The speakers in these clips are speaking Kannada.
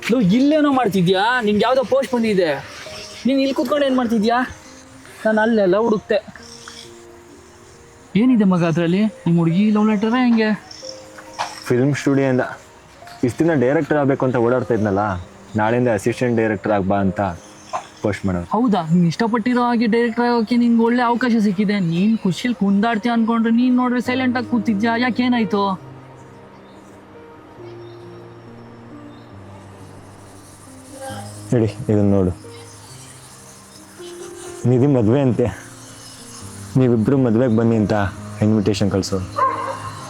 ನೀವು ಇಲ್ಲೇನೋ ಮಾಡ್ತಿದ್ಯಾ? ನಿನ್ಗೆ ಯಾವುದೋ ಪೋಸ್ಟ್ ಬಂದಿದೆ, ನೀನು ಇಲ್ಲಿ ಕೂತ್ಕೊಂಡು ಏನು ಮಾಡ್ತಿದ್ಯಾ? ನಾನು ಅಲ್ಲೆಲ್ಲ ಹುಡುಕ್ತೆ. ಏನಿದೆ ಮಗ ಅದರಲ್ಲಿ? ನಿಮ್ಮ ಹುಡುಗಿ ಲವ್ ಲೆಟರ ಹೆಂಗೆ? ಫಿಲ್ಮ್ ಸ್ಟುಡಿಯೋಯಿಂದ ಇಷ್ಟು ದಿನ ಡೈರೆಕ್ಟರ್ ಆಗಬೇಕು ಅಂತ ಓಡಾಡ್ತಾ ಇದ್ನಲ್ಲ, ನಾಳೆಯಿಂದ ಅಸಿಸ್ಟೆಂಟ್ ಡೈರೆಕ್ಟರ್ ಆಗ್ಬಾ ಅಂತ ಪೋಸ್ಟ್ ಮಾಡೋದು. ಹೌದಾ? ನೀನು ಇಷ್ಟಪಟ್ಟಿರೋ ಹಾಗೆ ಡೈರೆಕ್ಟರ್ ಆಗೋಕ್ಕೆ ನಿನ್ಗೆ ಒಳ್ಳೆ ಅವಕಾಶ ಸಿಕ್ಕಿದೆ. ನೀನು ಖುಷಿಯಲ್ಲಿ ಕುಂದಾಡ್ತೀಯ ಅನ್ಕೊಂಡ್ರೆ ನೀನು ನೋಡ್ರೆ ಸೈಲೆಂಟಾಗಿ ಕೂತಿದ್ಯಾ. ಯಾಕೇನಾಯ್ತು? ಹೇಳಿ, ಇದನ್ನು ನೋಡು. ನಿಧಿ ಮದುವೆ ಅಂತೆ, ನೀವಿಬ್ಬರು ಮದುವೆಗೆ ಬನ್ನಿ ಅಂತ ಇನ್ವಿಟೇಷನ್ ಕಳಿಸೋದು.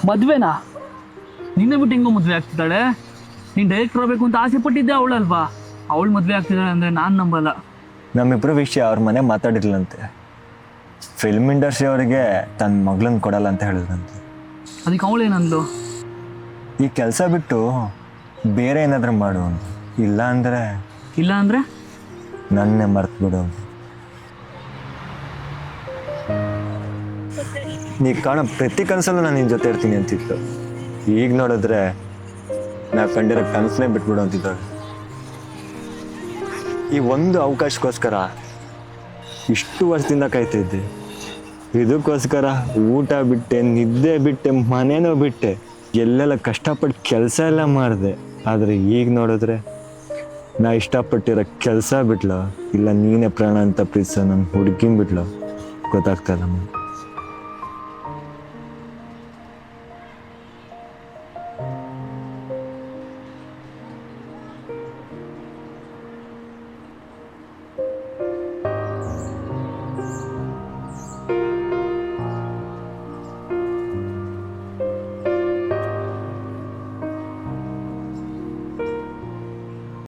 ಮದುವೆನಾ? ನಿನ್ನೆ ಬಿಟ್ಟು ಹೆಂಗೋ ಮದುವೆ ಆಗ್ತಿದ್ದಾಳೆ? ನೀನು ಡೈರೆಕ್ಟರ್ ಆಗಬೇಕು ಅಂತ ಆಸೆ ಪಟ್ಟಿದ್ದೆ ಅವಳಲ್ವಾ? ಅವಳು ಮದುವೆ ಆಗ್ತಿದ್ದಾಳೆ ಅಂದರೆ ನಾನು ನಂಬಲ್ಲ. ನಮ್ಮಿಬ್ಬರು ವಿಷಯ ಅವ್ರ ಮನೆ ಮಾತಾಡಿರ್ಲಂತೆ. ಫಿಲ್ಮ್ ಇಂಡಸ್ಟ್ರಿ ಅವರಿಗೆ ತನ್ನ ಮಗಳನ್ನ ಕೊಡಲ್ಲ ಅಂತ ಹೇಳಿದ್ರಂತೆ. ಅದಕ್ಕೆ ಅವಳೇನಂದ್ಲು? ಈ ಕೆಲಸ ಬಿಟ್ಟು ಬೇರೆ ಏನಾದರೂ ಮಾಡು ಅಂತ. ಇಲ್ಲ ಅಂದರೆ ನನ್ನೇ ಮರ್ತು ಬಿಡು. ನೀ ಕಾಣೋ ಪ್ರತಿ ಕನಸಲ್ಲೂ ನಾನು ನಿನ್ನ ಜೊತೆ ಇರ್ತೀನಿ ಅಂತಿತ್ತು. ಈಗ ನೋಡಿದ್ರೆ ನಾ ಕಂಡಿರೋ ಕನಸನ್ನೇ ಬಿಟ್ಬಿಡು ಅಂತಿದ್ದಾಳೆ. ಈ ಒಂದು ಅವಕಾಶಕ್ಕೋಸ್ಕರ ಇಷ್ಟು ವರ್ಷದಿಂದ ಕಾಯ್ತಾ ಇದ್ದೆ. ಇದಕ್ಕೋಸ್ಕರ ಊಟ ಬಿಟ್ಟೆ, ನಿದ್ದೆ ಬಿಟ್ಟೆ, ಮನೇನೂ ಬಿಟ್ಟೆ, ಎಲ್ಲೆಲ್ಲ ಕಷ್ಟಪಟ್ಟು ಕೆಲಸ ಎಲ್ಲ ಮಾಡಿದೆ. ಆದರೆ ಈಗ ನೋಡಿದ್ರೆ ನಾ ಇಷ್ಟಪಟ್ಟಿರೋ ಕೆಲಸ ಬಿಟ್ಲ, ಇಲ್ಲ ನೀನೇ ಪ್ರಾಣ ಅಂತ ಪ್ರೀತಿಸೋ ನನ್ನ ಹುಡುಗಿನ ಬಿಟ್ಲ, ಗೊತ್ತಾಗ್ತಾ ಇಲ್ಲ.